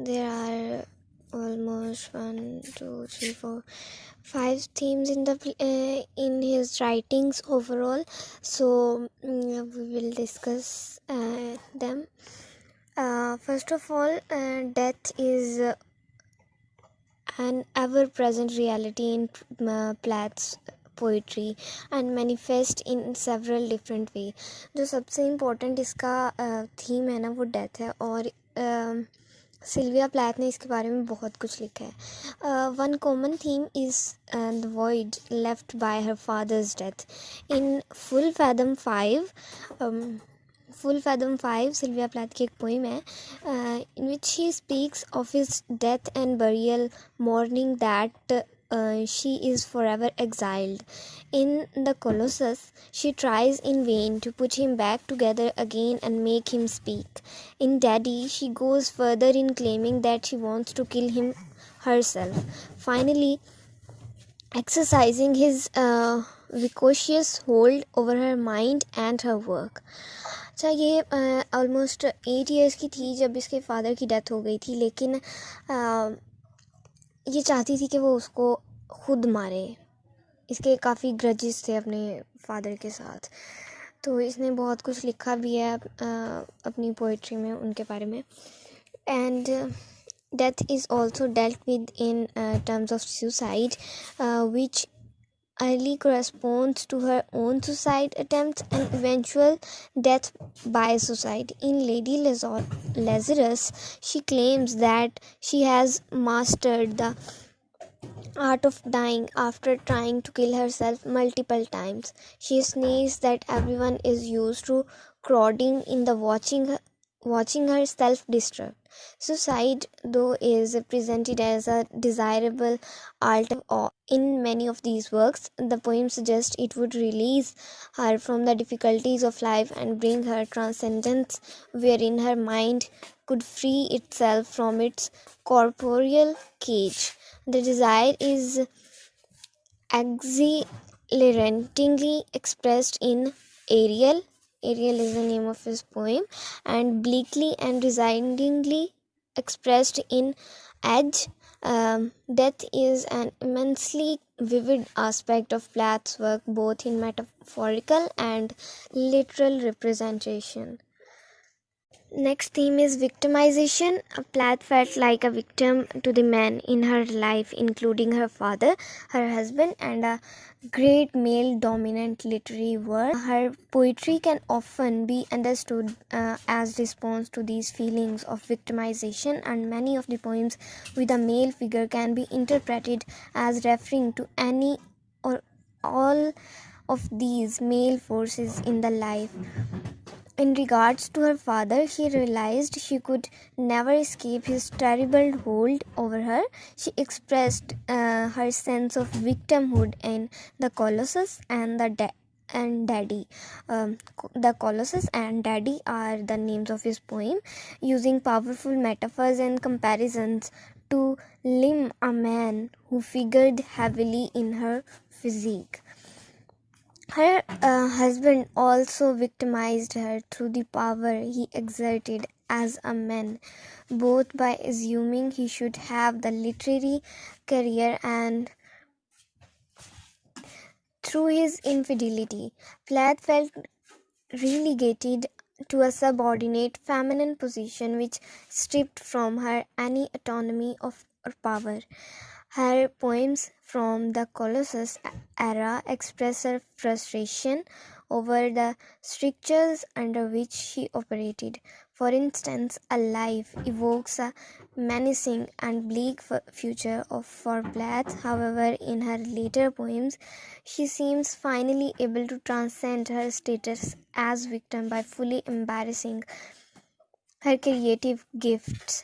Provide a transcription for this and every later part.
there are almost 5 themes in his writings overall. So we will discuss them. First of all, death is an ever-present reality in Plath's poetry and manifest in several different way. जो सबसे important इसका theme है ना वो death है, और Sylvia Plath ने इसके बारे में बहुत कुछ लिखा है. One common theme is the void left by her father's death. In full fathom 5 Sylvia Plath की एक पोइम है in which she speaks of his death and burial, mourning that she is forever exiled. In the Colossus, she tries in vain to put him back together again and make him speak. In Daddy, she goes further in claiming that she wants to kill him herself, finally exercising his vicocious hold over her mind and her work. अच्छा, ये almost 8 years की थी जब इसके father की death हो गई थी, लेकिन ये चाहती थी कि वो उसको खुद मारे. इसके काफ़ी ग्रजेस थे अपने फादर के साथ, तो इसने बहुत कुछ लिखा भी है अपनी पोइट्री में उनके बारे में. And death is also dealt with in terms of suicide, which early corresponds to her own suicide attempts and eventual death by suicide. In Lady Lazarus, she claims that she has mastered the art of dying after trying to kill herself multiple times. She sneers that everyone is used to crowding in the watching her self-destruct. Suicide, though, is presented as a desirable alternative in many of these works. The poem suggests it would release her from the difficulties of life and bring her transcendence, wherein her mind could free itself from its corporeal cage. The desire is exhilaratingly expressed in Ariel. Ariel is the name of his poem, and bleakly and resigningly expressed in Edge. Death is an immensely vivid aspect of Plath's work, both in metaphorical and literal representation. Next theme is victimization. Plath felt like a victim to the men in her life, including her father, her husband, and a great male dominant literary world. Her poetry can often be understood as response to these feelings of victimization, and many of the poems with a male figure can be interpreted as referring to any or all of these male forces in the life. In regards to her father, she realized she could never escape his terrible hold over her. She expressed her sense of victimhood in The Colossus and Daddy. The Colossus and Daddy are the names of his poem, using powerful metaphors and comparisons to limn a man who figured heavily in her physique. Her husband also victimized her through the power he exerted as a man, both by assuming he should have the literary career and through his infidelity. Plath felt relegated to a subordinate feminine position which stripped from her any autonomy or power. Her poems from the Colossus era express her frustration over the strictures under which she operated. For instance, A Life evokes a menacing and bleak future for Plath. However, in her later poems, she seems finally able to transcend her status as victim by fully embracing her creative gifts.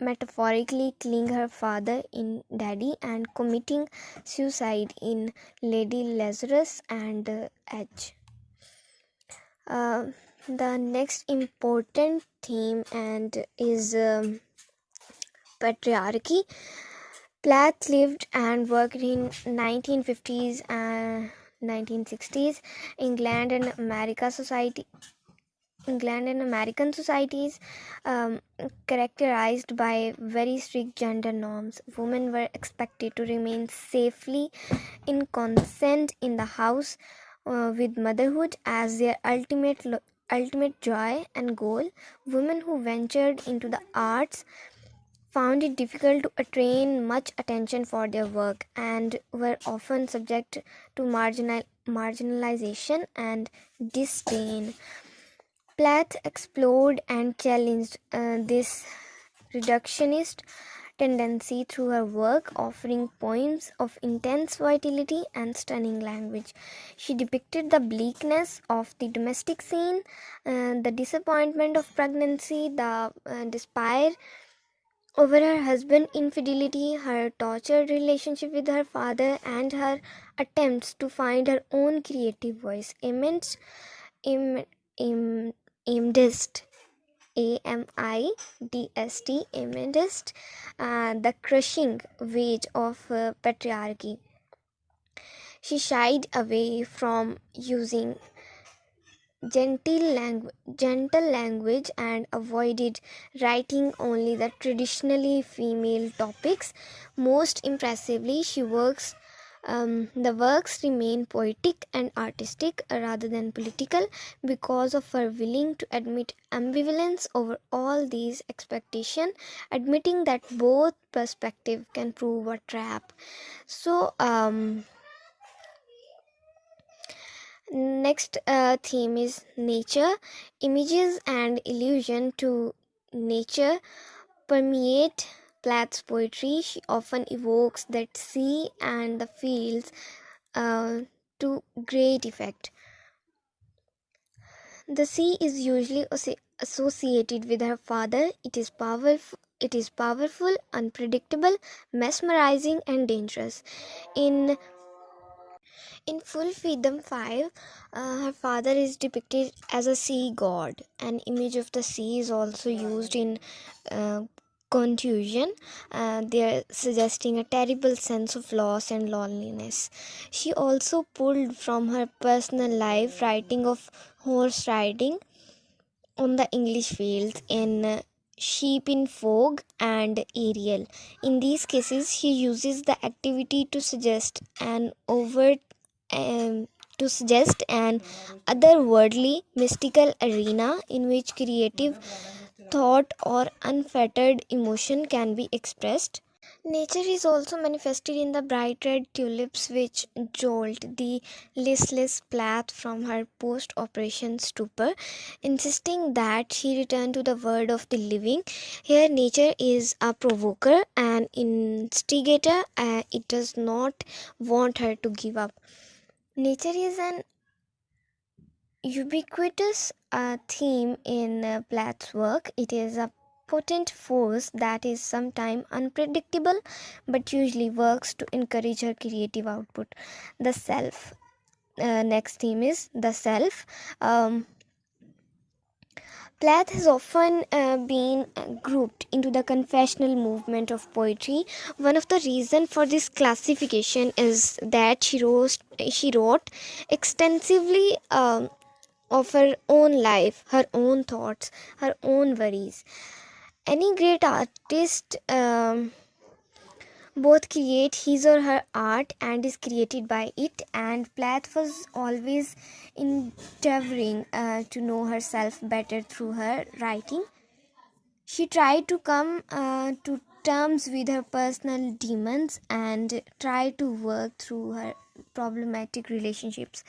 Metaphorically killing her father in Daddy and committing suicide in Lady Lazarus and Edge. The next important theme is patriarchy. Plath lived and worked in 1950s and 1960s England and America society. England and American societies um, characterized by very strict gender norms. Women were expected to remain safely in consent in the house, with motherhood as their ultimate joy and goal. Women who ventured into the arts found it difficult to attain much attention for their work and were often subject to marginalization and disdain. Plath explored and challenged this reductionist tendency through her work, offering poems of intense vitality and stunning language. She depicted the bleakness of the domestic scene, the disappointment of pregnancy, the despair over her husband's infidelity, her tortured relationship with her father, and her attempts to find her own creative voice. Im, im, Amidst amidst the crushing weight of patriarchy. She shied away from using gentle language and avoided writing only the traditionally female topics. Most impressively, the works remain poetic and artistic rather than political because of her willing to admit ambivalence over all these expectations, admitting that both perspective can prove a trap. So, next theme is nature. Images and illusion to nature permeate Plath's poetry. She often evokes that sea and the fields uh, to great effect. The sea is usually associated with her father. It is powerful, unpredictable, mesmerizing, and dangerous. In In Full Freedom 5, her father is depicted as a sea god. An image of the sea is also used in uh, Confusion, there suggesting a terrible sense of loss and loneliness. She also pulled from her personal life, writing of horse riding on the English fields in Sheep in Fog and Ariel. In these cases, he uses the activity um, to suggest an otherworldly mystical arena in which creative thought or unfettered emotion can be expressed. Nature is also manifested in the bright red tulips which jolt the listless Plath from her post operation stupor, insisting that she return to the world of the living. Here, nature is a provoker, an instigator, it does not want her to give up. Nature is an ubiquitous theme in Plath's work. It is a potent force that is sometimes unpredictable but usually works to encourage her creative output. The self. Next theme is the self. Plath has often been grouped into the confessional movement of poetry. One of the reasons for this classification is that she wrote extensively of her own life, her own thoughts, her own worries. Any great artist both create his or her art and is created by it, and Plath was always endeavoring to know herself better through her writing. She tried to come to terms with her personal demons and tried to work through her problematic relationships.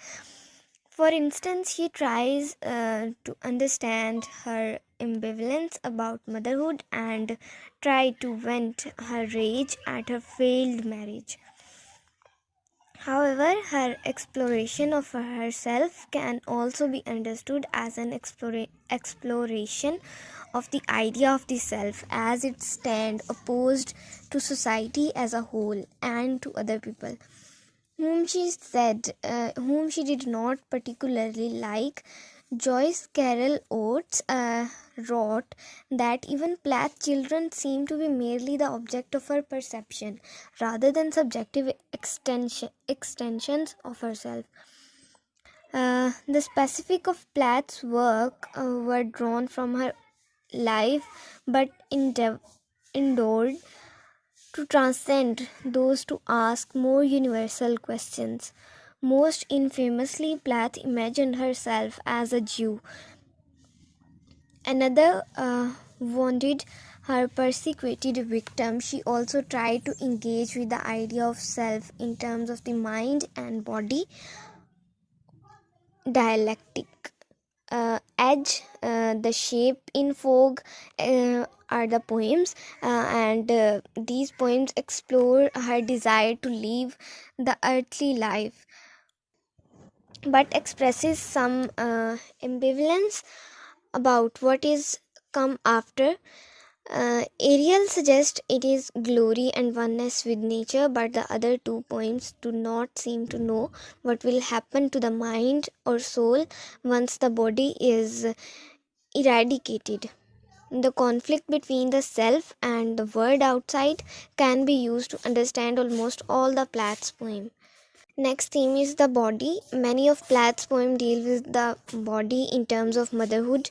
For instance, she tries to understand her ambivalence about motherhood and try to vent her rage at her failed marriage. However, her exploration of herself can also be understood as an exploration of the idea of the self as it stands opposed to society as a whole and to other people whom she did not particularly like. Joyce Carol Oates wrote that even Plath children seem to be merely the object of her perception rather than subjective extensions of herself. The specific of Plath's work were drawn from her life but endured to transcend those to ask more universal questions. Most infamously, Plath imagined herself as a Jew. Another wounded her persecuted victim. She also tried to engage with the idea of self in terms of the mind and body dialectic. Edge, the shape in fog are the poems, and these poems explore her desire to live the earthly life but expresses some ambivalence about what is come after. Ariel suggests it is glory and oneness with nature, but the other two poems do not seem to know what will happen to the mind or soul once the body is eradicated. The conflict between the self and the world outside can be used to understand almost all the Plath's poems. Next theme is the body. Many of Plath's poems deal with the body in terms of motherhood,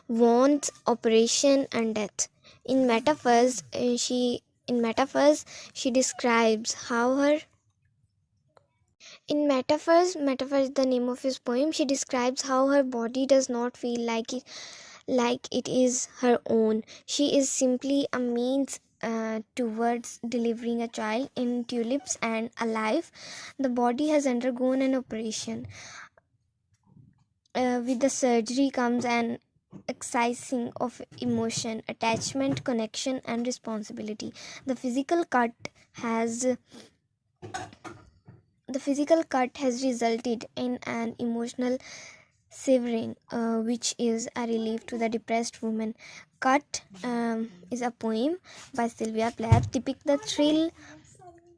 wants, operation, and death. In metaphors she describes how her in metaphor is the name of his poem. She describes how her body does not feel like it is her own. She is simply a means towards delivering a child in tulips and alive. The body has undergone an operation. With the surgery comes an excising of emotion, attachment, connection, and responsibility. The physical cut has resulted in an emotional severing, which is a relief to the depressed woman. Cut is a poem by Sylvia Plath depict the thrill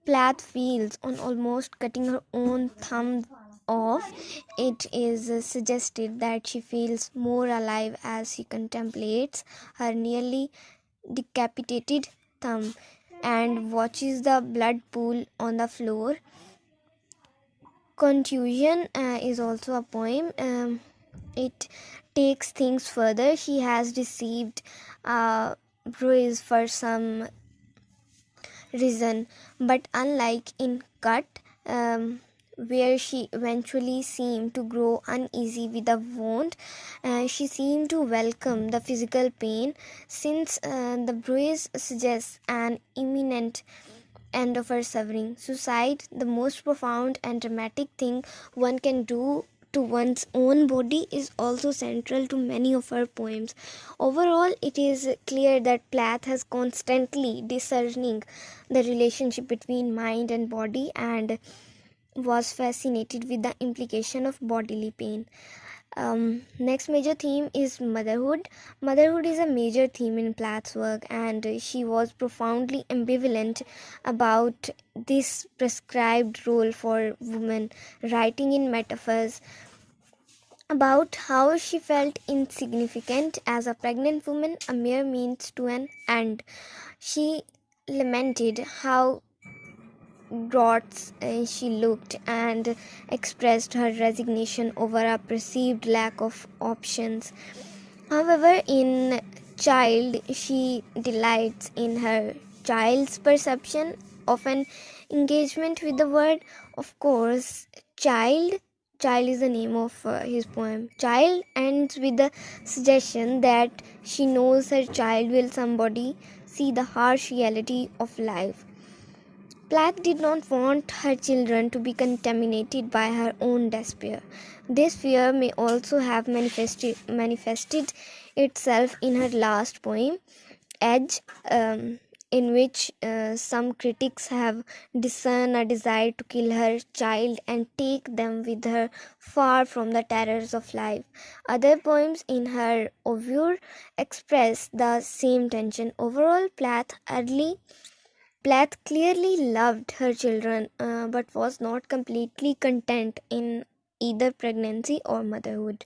Plath feels on almost cutting her own thumb off. It is suggested that she feels more alive as she contemplates her nearly decapitated thumb and watches the blood pool on the floor. Contusion is also a poem. It takes things further. She has received a bruise for some reason, but unlike in Cut, where she eventually seemed to grow uneasy with the wound, she seemed to welcome the physical pain, since the bruise suggests an imminent end of her suffering. Suicide, the most profound and dramatic thing one can do to one's own body, is also central to many of her poems. Overall, it is clear that Plath has constantly discerning the relationship between mind and body and was fascinated with the implication of bodily pain. Next major theme is motherhood. Motherhood is a major theme in Plath's work, and she was profoundly ambivalent about this prescribed role for women, writing in metaphors about how she felt insignificant as a pregnant woman, a mere means to an end. She lamented how grotesque she looked and expressed her resignation over a perceived lack of options. However, in Child, she delights in her child's perception of an engagement with the word. Of course, Child is the name of his poem. Child ends with the suggestion that she knows her child will someday see the harsh reality of life. Plath did not want her children to be contaminated by her own despair. This fear may also have manifested itself in her last poem, Edge, in which some critics have discerned a desire to kill her child and take them with her far from the terrors of life. Other poems in her oeuvre express the same tension. Overall, Plath clearly loved her children, but was not completely content in either pregnancy or motherhood.